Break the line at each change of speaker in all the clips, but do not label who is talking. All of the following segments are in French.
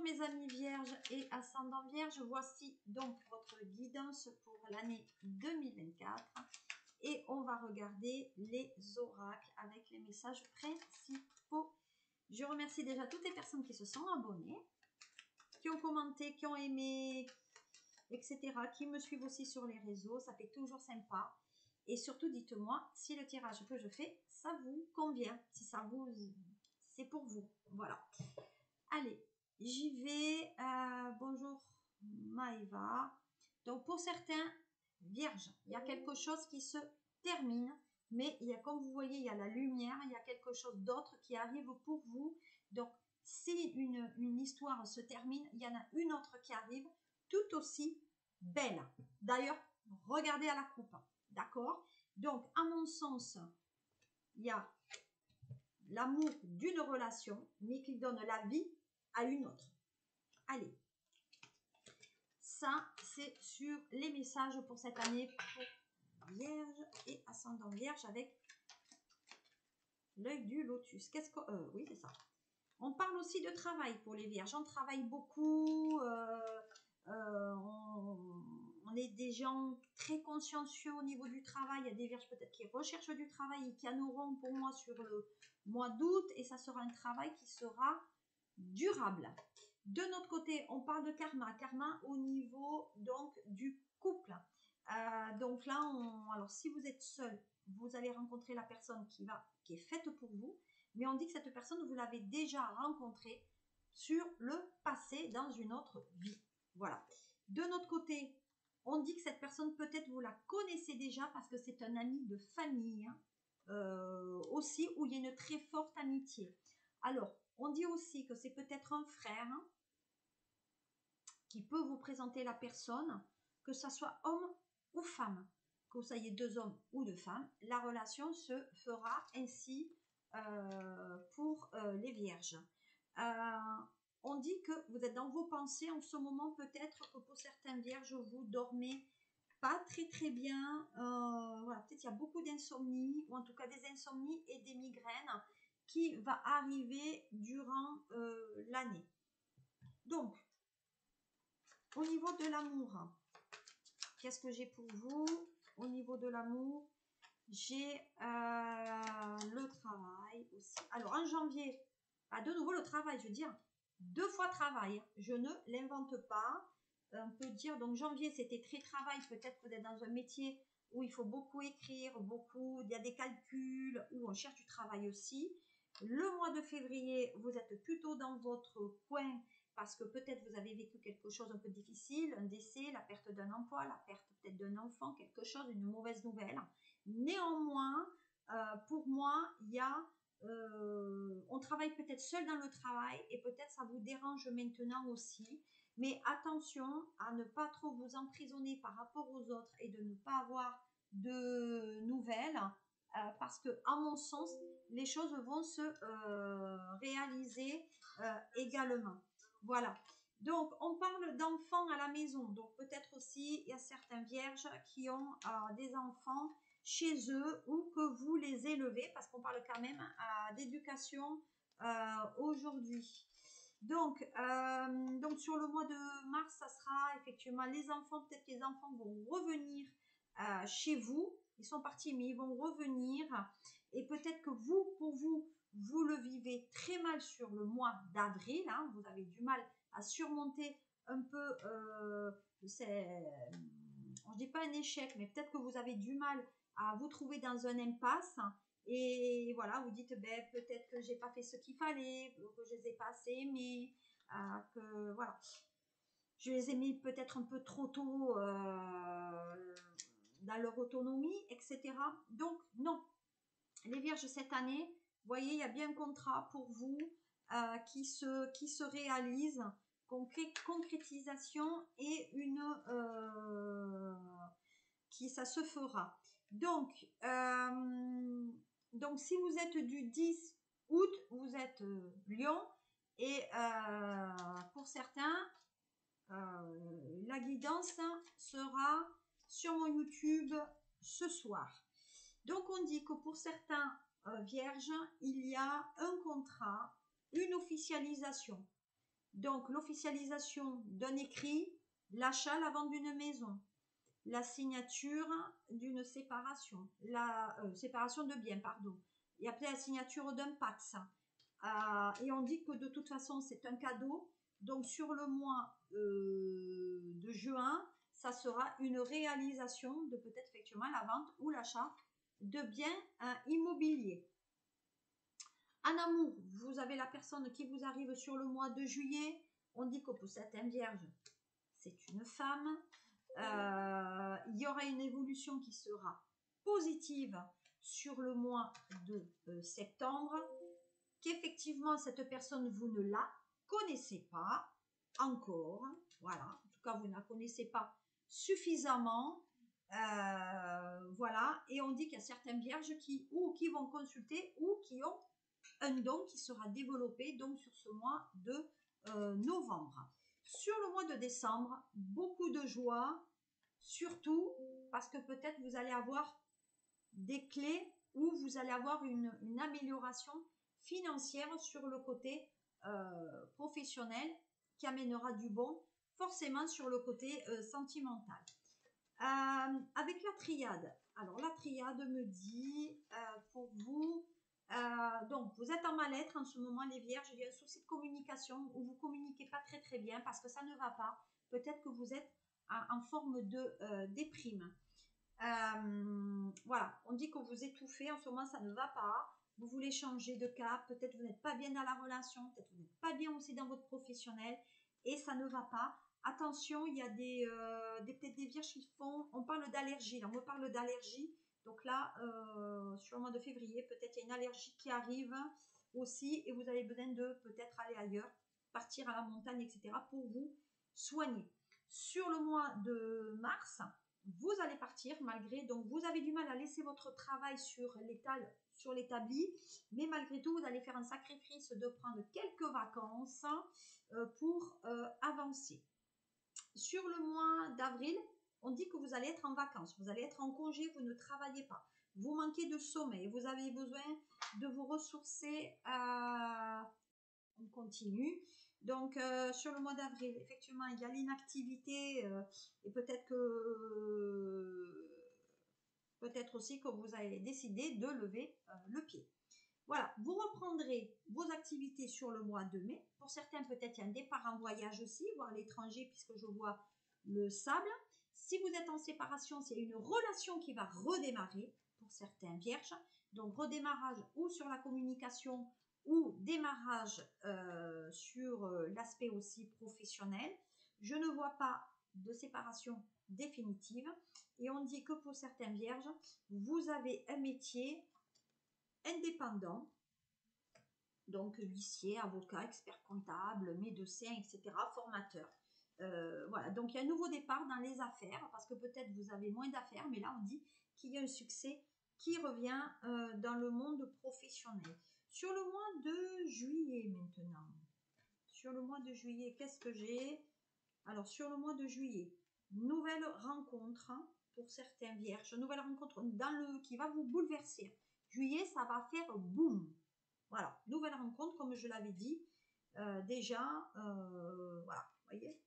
mes amis vierges et ascendant vierge, voici donc votre guidance pour l'année 2024 et on va regarder les oracles avec les messages principaux. Je remercie déjà toutes les personnes qui se sont abonnées, qui ont commenté, qui ont aimé, etc., qui me suivent aussi sur les réseaux, ça fait toujours sympa. Et surtout, dites-moi si le tirage que je fais, ça vous convient, si ça vous... c'est pour vous, voilà. Allez, j'y vais. Bonjour Maëva. Donc pour certains vierges, il y a quelque chose qui se termine, mais il y a, comme vous voyez, il y a la lumière, il y a quelque chose d'autre qui arrive pour vous. Donc si une histoire se termine, il y en a une autre qui arrive tout aussi belle. D'ailleurs, regardez à la coupe, d'accord? Donc à mon sens, il y a l'amour d'une relation, mais qui donne la vie à une autre. Allez, ça c'est sur les messages pour cette année pour Vierge et ascendant Vierge avec l'œil du lotus. Qu'est-ce que oui, c'est ça. On parle aussi de travail pour les Vierges. On travaille beaucoup. On est des gens très consciencieux au niveau du travail. Il y a des Vierges peut-être qui recherchent du travail et qui en auront pour moi sur le mois d'août. Et ça sera un travail qui sera durable. De notre côté, on parle de karma. Karma au niveau donc du couple. Donc là, alors si vous êtes seul, vous allez rencontrer la personne qui est faite pour vous. Mais on dit que cette personne, vous l'avez déjà rencontrée sur le passé dans une autre vie. Voilà. De notre côté, on dit que cette personne, peut-être vous la connaissez déjà parce que c'est un ami de famille aussi, où il y a une très forte amitié. Alors, on dit aussi que c'est peut-être un frère qui peut vous présenter la personne, que ça soit homme ou femme, que vous soyez deux hommes ou deux femmes, la relation se fera ainsi pour les vierges. On dit que vous êtes dans vos pensées en ce moment, peut-être que pour certains vierges, vous dormez pas très bien. Voilà, peut-être il y a beaucoup d'insomnie, ou en tout cas des insomnies et des migraines qui va arriver durant l'année. Donc, au niveau de l'amour, qu'est-ce que j'ai pour vous? Au niveau de l'amour, j'ai le travail aussi. Alors, en janvier, de nouveau le travail, je veux dire, 2 fois travail. Je ne l'invente pas. On peut dire, donc janvier, c'était très travail. Peut-être que vous êtes dans un métier où il faut beaucoup écrire, il y a des calculs, où on cherche du travail aussi. Le mois de février, vous êtes plutôt dans votre coin parce que peut-être vous avez vécu quelque chose un peu difficile, un décès, la perte d'un emploi, la perte peut-être d'un enfant, quelque chose, une mauvaise nouvelle. Néanmoins, pour moi, il y a, on travaille peut-être seul dans le travail et peut-être ça vous dérange maintenant aussi. Mais attention à ne pas trop vous emprisonner par rapport aux autres et de ne pas avoir de nouvelles parce que, à mon sens, les choses vont se réaliser également. Voilà. Donc, on parle d'enfants à la maison. Donc, peut-être aussi, il y a certains vierges qui ont des enfants chez eux ou que vous les élevez parce qu'on parle quand même d'éducation aujourd'hui. Donc, sur le mois de mars, ça sera effectivement les enfants. Peut-être que les enfants vont revenir chez vous. Ils sont partis, mais ils vont revenir. Et peut-être que vous le vivez très mal sur le mois d'avril. Hein, vous avez du mal à surmonter un peu, je ne dis pas un échec, mais peut-être que vous avez du mal à vous trouver dans un impasse. Et voilà, vous dites, ben, peut-être que j'ai pas fait ce qu'il fallait, que je les ai pas assez aimés, que voilà, je les ai mis peut-être un peu trop tôt dans leur autonomie, etc. Donc, non. Les vierges, cette année, vous voyez, il y a bien un contrat pour vous qui se réalise, concrétisation et ça se fera. Donc, si vous êtes du 10 août, vous êtes Lion et pour certains, la guidance sera sur mon YouTube ce soir. Donc, on dit que pour certains vierges, il y a un contrat, une officialisation. Donc, l'officialisation d'un écrit, l'achat, la vente d'une maison, la signature d'une séparation, la séparation de biens, pardon. Et après, la signature d'un Pax. Et on dit que de toute façon, c'est un cadeau. Donc, sur le mois de juin, ça sera une réalisation de peut-être effectivement la vente ou l'achat de biens immobiliers. En amour, vous avez la personne qui vous arrive sur le mois de juillet. On dit que pour certaines vierges, c'est une femme. Il y aura une évolution qui sera positive sur le mois de septembre. Qu'effectivement, cette personne, vous ne la connaissez pas encore. Voilà. En tout cas, vous ne la connaissez pas suffisamment. Voilà. Et on dit qu'il y a certaines vierges qui vont consulter ou qui ont un don qui sera développé donc sur ce mois de novembre. Sur le mois de décembre, beaucoup de joie, surtout parce que peut-être vous allez avoir des clés ou vous allez avoir une amélioration financière sur le côté professionnel qui amènera du bon, forcément sur le côté sentimental. Avec la triade, alors la triade me dit pour vous, donc vous êtes en mal-être en ce moment les vierges, il y a un souci de communication où vous communiquez pas très très bien parce que ça ne va pas, peut-être que vous êtes en forme de déprime. Voilà, on dit que vous étouffez, en ce moment ça ne va pas, vous voulez changer de cap, peut-être vous n'êtes pas bien dans la relation, peut-être vous n'êtes pas bien aussi dans votre professionnel et ça ne va pas. Attention, il y a peut-être des vierges qui font, on parle d'allergie, on me parle d'allergie, donc là, sur le mois de février, peut-être il y a une allergie qui arrive aussi et vous avez besoin de peut-être aller ailleurs, partir à la montagne, etc. pour vous soigner. Sur le mois de mars, vous allez partir malgré, donc vous avez du mal à laisser votre travail sur l'établi, mais malgré tout, vous allez faire un sacrifice de prendre quelques vacances pour avancer. Sur le mois d'avril, on dit que vous allez être en vacances, vous allez être en congé, vous ne travaillez pas, vous manquez de sommeil, vous avez besoin de vous ressourcer. On continue. Donc, sur le mois d'avril, effectivement, il y a l'inactivité et peut-être aussi que vous avez décidé de lever le pied. Voilà, vous reprendrez vos activités sur le mois de mai. Pour certains, peut-être il y a un départ en voyage aussi, voire l'étranger, puisque je vois le sable. Si vous êtes en séparation, c'est une relation qui va redémarrer pour certains vierges. Donc, redémarrage ou sur la communication ou démarrage sur l'aspect aussi professionnel. Je ne vois pas de séparation définitive. Et on dit que pour certaines vierges, vous avez un métier indépendant, donc huissier, avocat, expert comptable, médecin, etc., formateur. Voilà, donc il y a un nouveau départ dans les affaires, parce que peut-être vous avez moins d'affaires, mais là on dit qu'il y a un succès qui revient dans le monde professionnel. Sur le mois de juillet maintenant, sur le mois de juillet, qu'est-ce que j'ai? Alors sur le mois de juillet, nouvelle rencontre pour certains vierges, nouvelle rencontre qui va vous bouleverser. Juillet, ça va faire boum. Voilà, nouvelle rencontre, comme je l'avais dit. Déjà, voilà, vous voyez,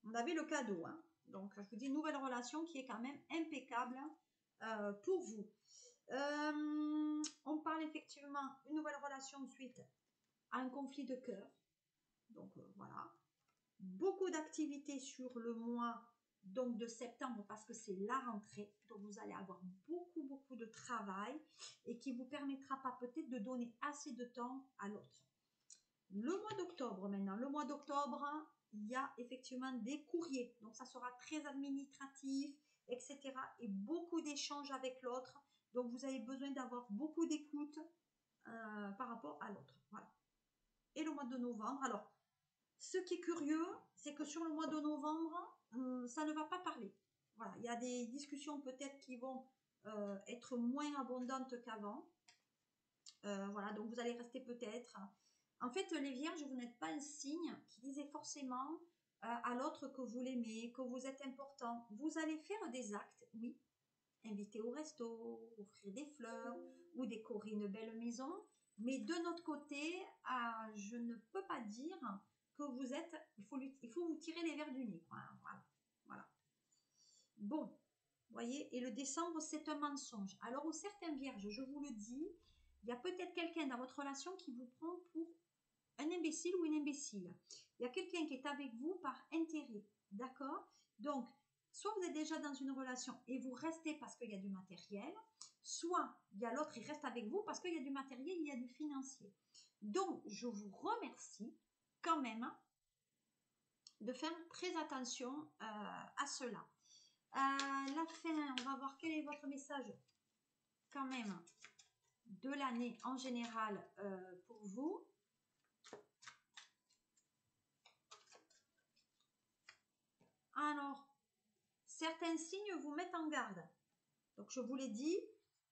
on avait le cadeau. Hein. Donc, je vous dis, nouvelle relation qui est quand même impeccable pour vous. On parle effectivement une nouvelle relation suite à un conflit de cœur. Donc, voilà. Beaucoup d'activités sur le mois donc de septembre parce que c'est la rentrée, donc vous allez avoir beaucoup de travail et qui vous permettra pas peut-être de donner assez de temps à l'autre. Le mois d'octobre maintenant, le mois d'octobre, il y a effectivement des courriers, donc ça sera très administratif, etc. et beaucoup d'échanges avec l'autre, donc vous avez besoin d'avoir beaucoup d'écoute par rapport à l'autre. Voilà. Et le mois de novembre, alors ce qui est curieux, c'est que sur le mois de novembre, ça ne va pas parler. Voilà, il y a des discussions peut-être qui vont être moins abondantes qu'avant. Voilà, donc vous allez rester peut-être. En fait, les vierges, vous n'êtes pas un signe qui disait forcément à l'autre que vous l'aimez, que vous êtes important. Vous allez faire des actes, oui. Inviter au resto, offrir des fleurs ou décorer une belle maison. Mais de notre côté, je ne peux pas dire que vous êtes, il faut vous tirer les verres du nez. Voilà. Bon, vous voyez, et le décembre, c'est un mensonge. Alors, aux certains vierges, je vous le dis, il y a peut-être quelqu'un dans votre relation qui vous prend pour un imbécile ou une imbécile. Il y a quelqu'un qui est avec vous par intérêt, d'accord? Donc, soit vous êtes déjà dans une relation et vous restez parce qu'il y a du matériel, soit il y a l'autre, il reste avec vous parce qu'il y a du matériel, il y a du financier. Donc, je vous remercie quand même de faire très attention à cela. La fin, on va voir quel est votre message quand même de l'année en général pour vous. Alors, certains signes vous mettent en garde. Donc, je vous l'ai dit,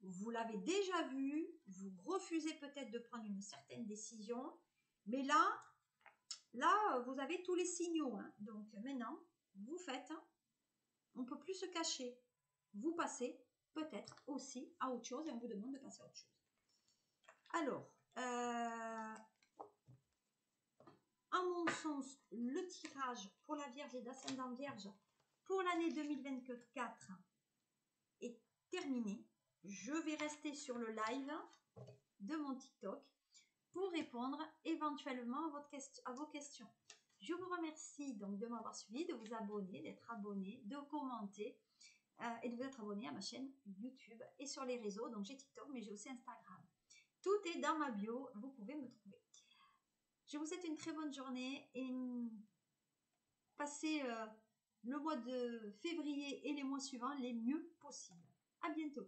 vous l'avez déjà vu, vous refusez peut-être de prendre une certaine décision, mais là, vous avez tous les signaux. Hein. Donc, maintenant, vous faites, hein, on ne peut plus se cacher. Vous passez peut-être aussi à autre chose et on vous demande de passer à autre chose. Alors, à mon sens, le tirage pour la Vierge et d'ascendant Vierge pour l'année 2024 est terminé. Je vais rester sur le live de mon TikTok pour répondre éventuellement à vos questions. Je vous remercie donc de m'avoir suivi, de vous abonner, d'être abonné, de commenter et de vous être abonné à ma chaîne YouTube et sur les réseaux. Donc j'ai TikTok, mais j'ai aussi Instagram. Tout est dans ma bio, vous pouvez me trouver. Je vous souhaite une très bonne journée et passez le mois de février et les mois suivants les mieux possibles. À bientôt.